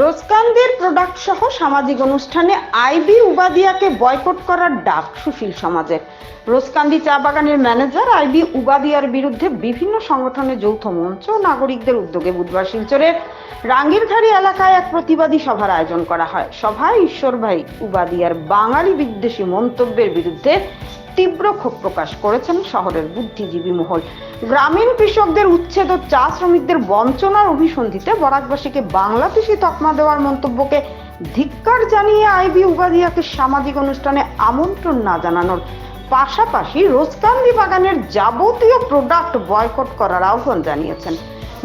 রোজকান্দির product সহ সামাজিক অনুষ্ঠানে আইবি উবাদিয়াকে বয়কট করার ডাক সুশীল সমাজের। রোজকান্দি চা বাগানের ম্যানেজার আইবি উবাদিয়ার বিরুদ্ধে বিভিন্ন সংগঠনের যৌথ মঞ্চ ও নাগরিকদের উদ্যোগে বুধবার শিলচরের রাঙ্গিরঘাড়ি এলাকায় এক প্রতিবাদী সভার আয়োজন করা হয়। সভায় ঈশ্বরভাই উবাদিয়ার বাঙালি বিদ্বেষী মন্তব্যের বিরুদ্ধে তীব্র ক্ষোভ প্রকাশ করেছেন শহরের বুদ্ধিজীবী মহল। গ্রামীণ কৃষকদের উচ্ছেদ ও চা শ্রমিকদের বঞ্চনার অভিসন্ধিতে বরাকবাসীকে বাংলাদেশি তকমা দেওয়ার মন্তব্যকে ধিক্কার জানিয়ে আইবি উবাদিয়াকে সামাজিক অনুষ্ঠানে আমন্ত্রণ না জানানোর পাশাপাশি রোজকান্দি বাগানের যাবতীয় প্রোডাক্ট বয়কট করার আহ্বান জানিয়েছেন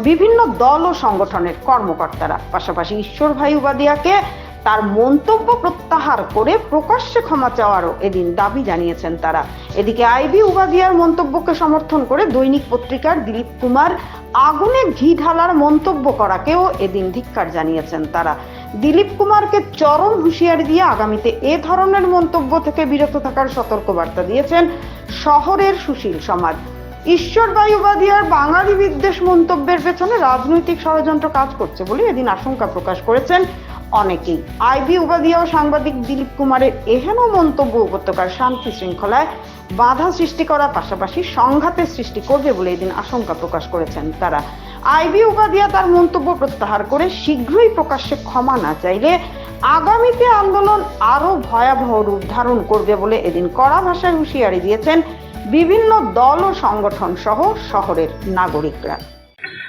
বিভিন্ন দল ও সংগঠনের কর্মকর্তারা। পাশাপাশি ঈশ্বরভাই উবাদিয়াকে তার মন্তব্য প্রত্যাহার করে প্রকাশ্যে ক্ষমা চাওয়ারও এদিন দাবি জানিয়েছেন তারা। এদিকে আইবি উবাদিয়ার মন্তব্যকে সমর্থন করে দৈনিক পত্রিকার দিলীপ কুমার আগুনে ঘি ঢালার মন্তব্য করাকেও এদিন ধিক্কার জানিয়েছেন তারা। দিলীপ কুমারকে চরম হুঁশিয়ারি দিয়ে আগামীতে এ ধরনের মন্তব্য থেকে বিরত থাকার সতর্কবার্তা দিয়েছেন শহরের সুশীল সমাজ। ঈশ্বরভাই উবাদিয়ার বাঙালি বিদ্বেষ মন্তব্যের পেছনে রাজনৈতিক ষড়যন্ত্র কাজ করছে বলে এদিন আশঙ্কা প্রকাশ করেছেন অনেকেই। আইবি উবাদিয়া ও সাংবাদিক দিলীপ কুমারের এহেন মন্তব্য উপত্যকার শান্তি শৃঙ্খলায় বাধা সৃষ্টি করার পাশাপাশি সংঘাতের সৃষ্টি করবে বলে এদিন আশঙ্কা প্রকাশ করেছেন তারা। আইবি উবাদিয়া তার মন্তব্য প্রত্যাহার করে শীঘ্রই প্রকাশ্যে ক্ষমা না চাইলে আগামীতে আন্দোলন আরো ভয়াবহ রূপ ধারণ করবে বলে এদিন কড়া ভাষায় হুঁশিয়ারি দিয়েছেন বিভিন্ন দল ও সংগঠন সহ শহরের নাগরিকরা।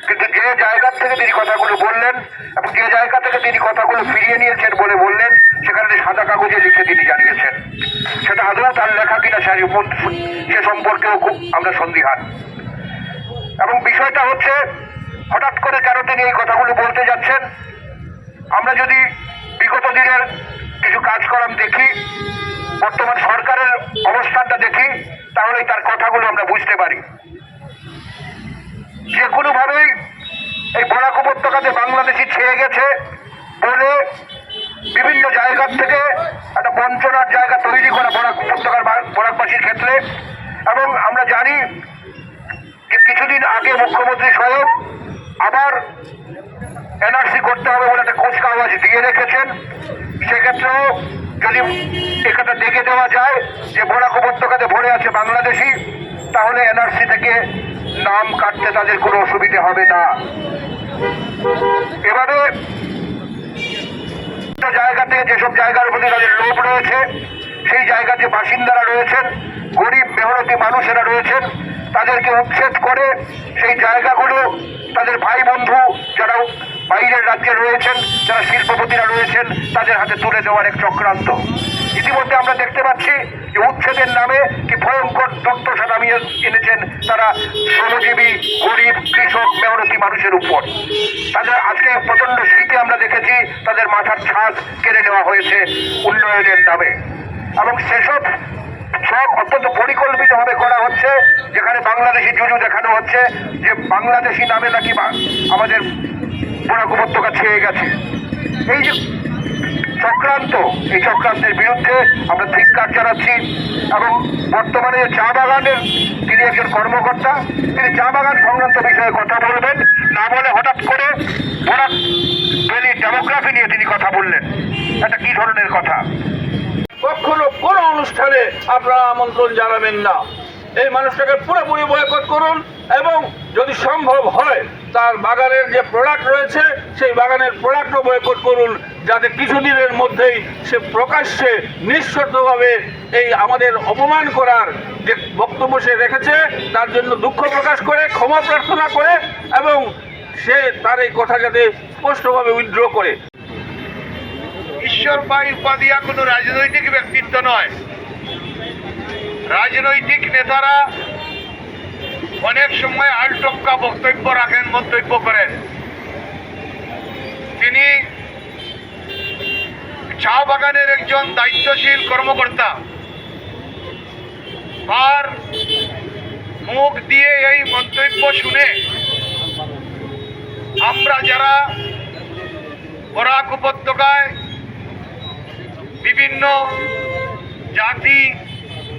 কিন্তু যে জায়গা থেকে তিনি কথাগুলো বললেন এবং যে জায়গা থেকে তিনি কথাগুলো ফিরিয়ে নিয়েছেন বলে বললেন, সেখানে সাদা কাগজে লিখে তিনি জানিয়েছেন। সেটা আদৌ তার লেখা কিনা সে সম্পর্কেও খুব আমরা সন্দিহান। এবং বিষয়টা হচ্ছে, হঠাৎ করে কেন তিনি এই কথাগুলো বলতে যাচ্ছেন? আমরা যদি বিগত দিনের কিছু কাজকর্ম দেখি, বর্তমান সরকারের অবস্থানটা দেখি, তাহলেই তার কথাগুলো আমরা বুঝতে পারি। যে কোনোভাবেই এই বরাক উপত্যকাতে বাংলাদেশি ছেয়ে গেছে বলে বিভিন্ন জায়গার থেকে একটা বঞ্চনার জায়গা তৈরি করা বরাক উপত্যকার বরাকবাসীর ক্ষেত্রে। এবং আমরা জানি যে কিছুদিন আগে মুখ্যমন্ত্রী স্বয়ং আবার এনআরসি করতে হবে বলে একটা কুচকাওয়াজ দিয়ে রেখেছেন। সেক্ষেত্রেও যদি এখানে দেখে দেওয়া যায় যে বরাক উপত্যকাতে ভরে আছে বাংলাদেশি, তাহলে এনআরসি থেকে নাম কাটতে তাদের কোনো অসুবিধে হবে না। এবারে জায়গা থেকে যেসব জায়গার প্রতি তাদের লোভ রয়েছে, সেই জায়গাতে বাসিন্দারা রয়েছেন, গরিব মেহনতি মানুষেরা রয়েছেন, তাদেরকে উচ্ছেদ করে সেই জায়গাগুলো তাদের ভাই বন্ধু যারা বাইরের রাজ্যে রয়েছেন, যারা শিল্পপতিরা রয়েছেন, তাদের হাতে তুলে দেওয়ার এক চক্রান্ত। ইতিমধ্যে আমরা দেখতে পাচ্ছি যে উচ্ছেদের নামে কি ভয়ঙ্কর দুর্দশা নামিয়ে এনেছেন তারা শ্রমজীবী গরিব কৃষক মেহনতি মানুষের উপর। তাদের আজকে প্রচন্ড শীতে আমরা দেখেছি তাদের মাথার ছাদ কেড়ে নেওয়া হয়েছে উন্নয়নের নামে। এবং সেসব সব অত্যন্ত পরিকল্পিতভাবে করা হচ্ছে, যেখানে বাংলাদেশি জুজু দেখানো হচ্ছে যে বাংলাদেশি নামে নাকি আমাদের বরাক উপত্যকা ছেয়ে গেছে। এই যে চক্রান্ত, এই চক্রান্তের বিরুদ্ধে আমরা ধিক্কার জানাচ্ছি। এবং বর্তমানে চা বাগানের তিনি একজন কর্মকর্তা, তিনি চা বাগান সংক্রান্ত বিষয়ে কথা বলবেন না বলে হঠাৎ করে বরাক ভ্যালির ডেমোগ্রাফি নিয়ে তিনি কথা বললেন। এটা কি ধরনের কথা? কখনো কোনো অনুষ্ঠানে আপনারা আমন্ত্রণ জানাবেন না। এই মানুষটাকে পুরোপুরি বয়কট করুন এবং যদি সম্ভব হয় তার বাগানের যে প্রোডাক্ট রয়েছে সেই বাগানের প্রোডাক্টও বয়কট করুন, যাতে কিছুদিনের মধ্যেই সে প্রকাশ্যে নিঃশর্তভাবে এই আমাদের অপমান করার যে বক্তব্য সে রেখেছে তার জন্য দুঃখ প্রকাশ করে ক্ষমা প্রার্থনা করে এবং সে তার এই কথা যাতে স্পষ্টভাবে উইথড্র করে। ঈশ্বরভাই উবাদিয়া কোনো রাজনৈতিক ব্যক্তিত্ব নয়। রাজনৈতিক নেতারা অনেক সময় আলটক্কা বক্তব্য রাখেন, মন্তব্য করেন। তিনি চা বাগানের একজন দায়িত্বশীল কর্মকর্তা। তার মুখ দিয়ে এই মন্তব্য শুনে আমরা যারা বরাক উপত্যকায় বিভিন্ন জাতি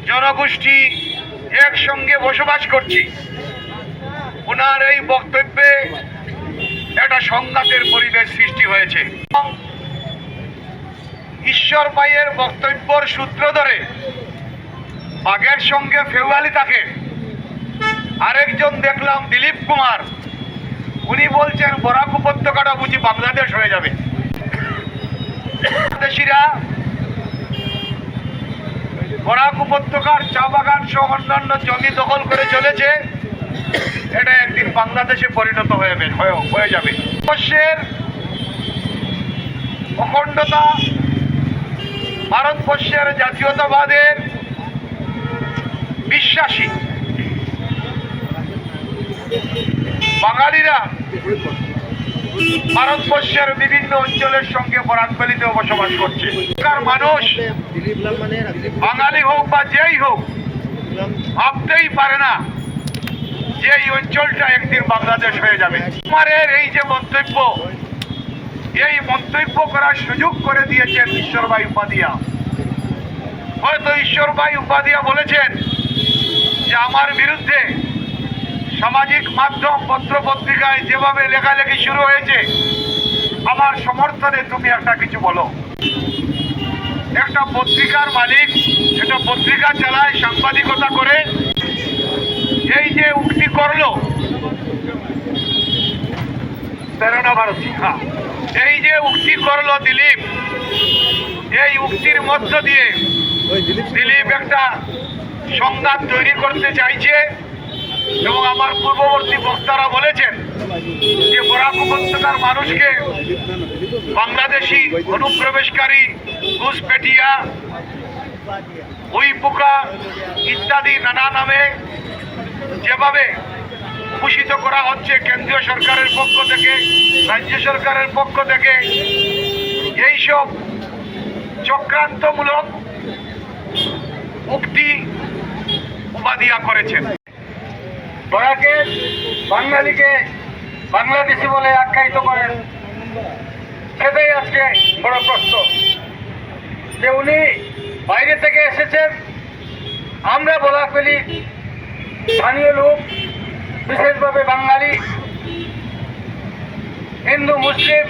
জনগোষ্ঠী একসঙ্গে বসবাস করছি, ওনার এই বক্তব্যে একটা সংঘাতের পরিবেশ সৃষ্টি হয়েছে। ঈশ্বর ভাইয়ের বক্তব্যের সূত্র ধরে বাঘের সঙ্গে ফেউয়ালি থাকে। আরেকজন দেখলাম দিলীপ কুমার, উনি বলছেন বরাক উপত্যকাটা বুঝি বাংলাদেশ হয়ে যাবে। বাংলাদেশিরা বরাক উপত্যকার চা বাগান সহ অন্যান্য জমি দখল করে চলেছে, এটা একদিন বাংলাদেশে পরিণত হয়ে যাবে। ভারতবর্ষের অখণ্ডতা, ভারতবর্ষের জাতীয়তাবাদের বিশ্বাসী বাঙালিরা ভারতবর্ষের বিভিন্ন অঞ্চলের সঙ্গে বরাকভ্যালিতে বসবাস করছে। এখানকার মানুষ বাঙালি হোক বা যেই হোক ভাবতেই পারে না যে এই অঞ্চলটা একদিন বাংলাদেশ হয়ে যাবে। কুমারের এই যে মন্তব্য, এই মন্তব্য করার সুযোগ করে দিয়েছেন ঈশ্বর ভাই উপাধিয়া। হয়তো ঈশ্বর ভাই উপাধিয়া বলেছেন যে আমার বিরুদ্ধে সামাজিক মাধ্যম পত্র পত্রিকায় যেভাবে লেখালেখি শুরু হয়েছে, আমার সমর্থনে তুমি একটা কিছু বলো। একটা পত্রিকার মালিক, একটা পত্রিকা চালায়, সাংবাদিকতা করে, এই যে উক্তি করলো প্রেরণা ভারতী, এই যে উক্তি করলো দিলীপ, এই উক্তির মধ্য দিয়ে দিলীপ একটা সংঘাত তৈরি করতে চাইছে। এবং আমার পূর্ববর্তী বক্তারা বলেছেন যে বরাক উপত্যকার মানুষকে বাংলাদেশি অনুপ্রবেশকারী, ঘুষপেটিয়া, উই পোকা ইত্যাদি নানা নামে যেভাবে ভূষিত করা হচ্ছে কেন্দ্রীয় সরকারের পক্ষ থেকে, রাজ্য সরকারের পক্ষ থেকে, এইসব চক্রান্তমূলক উক্তি উপাধিয়া করেছেন। বরাকের বাঙালিকে বাংলাদেশি বলে আখ্যায়িত করেন, সেটাই আজকে বড় প্রশ্ন। যে উনি বাইরে থেকে এসেছেন, আমরা বরাকভ্যালি স্থানীয় লোক, বিশেষভাবে বাঙালি, হিন্দু, মুসলিম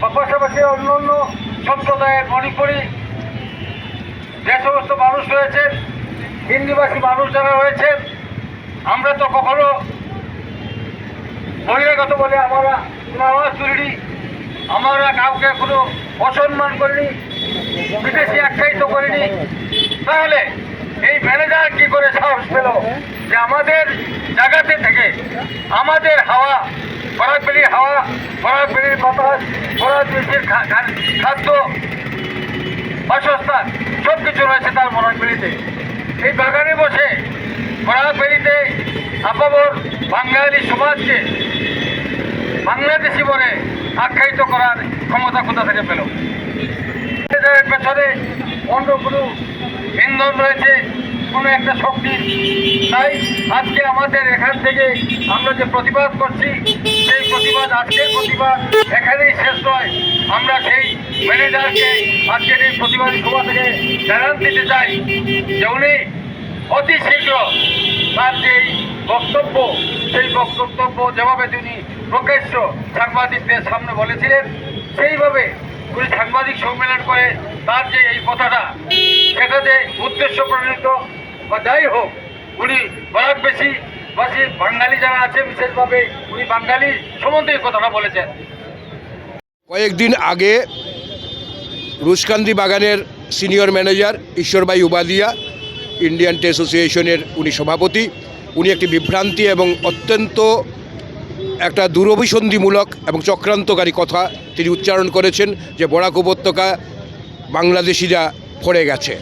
বা পাশাপাশি অন্য অন্য সম্প্রদায়ের মণিপুরি যে সমস্ত মানুষ রয়েছেন, হিন্দিভাষী মানুষ যারা রয়েছেন, আমরা তো কখনো বহিরাগত বলে আমরা আওয়াজ তুলিনি, আমরা কাউকে কোনো অসম্মান করিনি, বিদেশি আখ্যায়িত করিনি। তাহলে এই ম্যানেজার কি করে সাহস পেল যে আমাদের জায়গাতে থেকে আমাদের হাওয়া, বরাকভ্যালির হাওয়া, বরাকভ্যালির বাতাস, বরাকভ্যালির খাদ্য, বাসস্থান সব কিছু রয়েছে তার বরাকভ্যালিতে, এই বাগানে বসে বরাকভ্যালিতে আপামর বাঙালি সমাজকে বাংলাদেশি বলে আখ্যায়িত করার ক্ষমতা কোথা থেকে পেল? এর পেছনে অন্য কোনো ইন্ধন রয়েছে, কোনো একটা শক্তি। তাই আজকে আমাদের এখান থেকে আমরা যে প্রতিবাদ করছি, সেই প্রতিবাদ, আজকের প্রতিবাদ এখানেই শেষ নয়। আমরা সেই ম্যানেজারকে আজকের এই প্রতিবাদী সভা থেকে জানান দিতে চাই যে উনি অতি শীঘ্র তার যে বক্তব্য, সেই বক্তব্য যেভাবে তিনি প্রকাশ্য সাংবাদিকদের সামনে বলেছিলেন, সেইভাবে উনি সাংবাদিক সম্মেলন করে তার যে এই কথাটা, সেটা যে উদ্দেশ্য প্রণীত বা যাই হোক, উনি বরাকবাসী বাঙালি যারা আছে বিশেষভাবে উনি বাঙালি সম্বন্ধে এই কথাটা বলেছেন। কয়েকদিন আগে রুশকান্দি বাগানের সিনিয়র ম্যানেজার ঈশ্বর ভাই উপাধিয়া, ইন্ডিয়ান টি অ্যাসোসিয়েশনের উনি সভাপতি, উনি একটি বিভ্রান্তি এবং অত্যন্ত একটা দুরভিসন্ধিমূলক এবং চক্রান্তকারী কথা তিনি উচ্চারণ করেছেন যে বরাক উপত্যকা বাংলাদেশিরা পড়ে গেছে।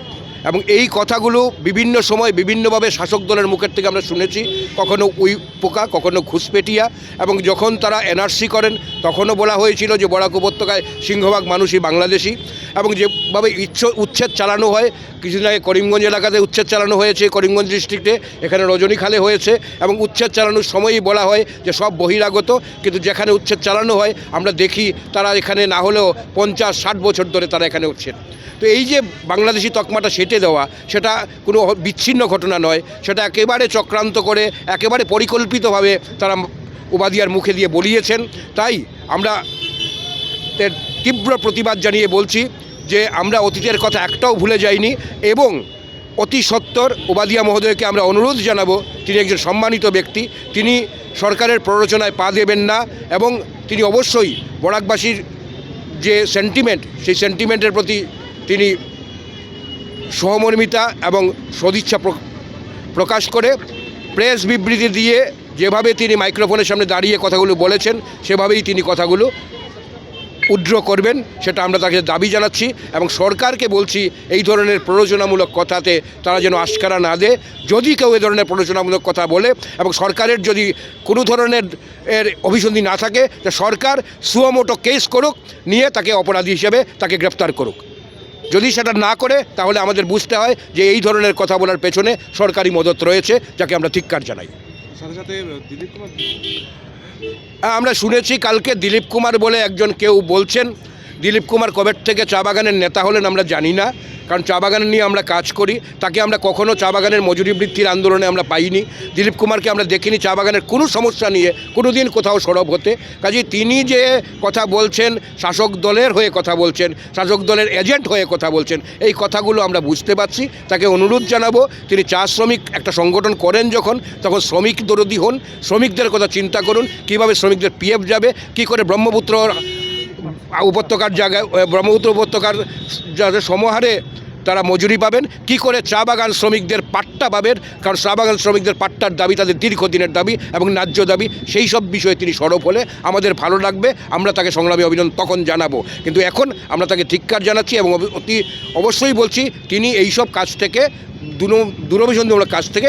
এবং এই কথাগুলো বিভিন্ন সময় বিভিন্নভাবে শাসক দলের মুখের থেকে আমরা শুনেছি, কখনো উই পোকা, কখনো ঘুষপেটিয়া, এবং যখন তারা এনআরসি করেন তখনও বলা হয়েছিল যে বরাক উপত্যকায় সিংহভাগ মানুষই বাংলাদেশি। এবং যেভাবে উচ্ছেদ চালানো হয়, কিছুদিন আগে করিমগঞ্জ এলাকাতে উচ্ছেদ চালানো হয়েছে, করিমগঞ্জ ডিস্ট্রিক্টে, এখানে রজনীখালে হয়েছে, এবং উচ্ছেদ চালানোর সময়ই বলা হয় যে সব বহিরাগত, কিন্তু যেখানে উচ্ছেদ চালানো হয় আমরা দেখি তারা এখানে না হলেও 50-60 বছর ধরে তারা এখানে উচ্ছেদ। তো এই যে বাংলাদেশি তকমাটা সেটে দেওয়া, সেটা কোনো বিচ্ছিন্ন ঘটনা নয়, সেটা একেবারে চক্রান্ত করে, একেবারে পরিকল্পিতভাবে তারা উবাদিয়ার মুখে দিয়ে বলিয়েছেন। তাই আমরা এর তীব্র প্রতিবাদ জানিয়ে বলছি যে আমরা অতীতের কথা একটাও ভুলে যাইনি এবং অতি সত্বর উবাদিয়া মহোদয়কে আমরা অনুরোধ জানাবো, তিনি একজন সম্মানিত ব্যক্তি, তিনি সরকারের প্ররোচনায় পা দেবেন না এবং তিনি অবশ্যই বরাকবাসীর যে সেন্টিমেন্ট, সেই সেন্টিমেন্টের প্রতি তিনি সহমর্মিতা এবং সদিচ্ছা প্রকাশ করে প্রেস বিবৃতি দিয়ে যেভাবে তিনি মাইক্রোফোনের সামনে দাঁড়িয়ে কথাগুলো বলেছেন সেভাবেই তিনি কথাগুলো উদ্র করবেন, সেটা আমরা তাকে দাবি জানাচ্ছি। এবং সরকারকে বলছি এই ধরনের প্ররোচনামূলক কথাতে তারা যেন আশকারা না দেয়। যদি কেউ এই ধরনের প্ররোচনামূলক কথা বলে এবং সরকারের যদি কোনো ধরনের অভিসন্ধি না থাকে, যে সরকার সুমোটো কেস করুক, নিয়ে তাকে অপরাধী হিসেবে তাকে গ্রেপ্তার করুক। যদি সেটা না করে তাহলে আমাদের বুঝতে হয় যে এই ধরনের কথা বলার পেছনে সরকারি মদত রয়েছে, যাকে আমরা ধিক্কার জানাই। সাথে সাথে দিলীপ কুমার, আমরা শুনেছি কালকে দিলীপ কুমার বলে একজন কেউ বলছেন। দিলীপ কুমার কবে থেকে চা বাগানের নেতা হলেন আমরা জানি না, কারণ চা বাগান নিয়ে আমরা কাজ করি। তাকে আমরা কখনো চা বাগানের মজুরি বৃদ্ধির আন্দোলনে আমরা পাইনি। দিলীপ কুমারকে আমরা দেখিনি চা বাগানের কোনো সমস্যা নিয়ে কোনো দিন কোথাও সরব হতে। কাজেই তিনি যে কথা বলছেন, শাসক দলের হয়ে কথা বলছেন, শাসক দলের এজেন্ট হয়ে কথা বলছেন, এই কথাগুলো আমরা বুঝতে পারছি। তাকে অনুরোধ জানাবো, তিনি চা শ্রমিক একটা সংগঠন করেন যখন, তখন শ্রমিক দরদি হন, শ্রমিকদের কথা চিন্তা করুন, কীভাবে শ্রমিকদের পিএফ যাবে, কী করে ব্রহ্মপুত্র উপত্যকার জায়গায়, ব্রহ্মপুত্র উপত্যকার সমহারে তারা মজুরি পাবেন, কি করে চা বাগান শ্রমিকদের পাট্টা পাবেন, কারণ চা বাগান শ্রমিকদের পাট্টার দাবি তাদের দীর্ঘদিনের দাবি এবং ন্যায্য দাবি। সেই সব বিষয়ে তিনি সরব হলে আমাদের ভালো লাগবে, আমরা তাকে সংগ্রামী অভিনন্দন তখন জানাবো। কিন্তু এখন আমরা তাকে ধিক্কার জানাচ্ছি এবং অবশ্যই বলছি তিনি এই সব কাজ থেকে, দুরভিসন্ধিমূলক কাজ থেকে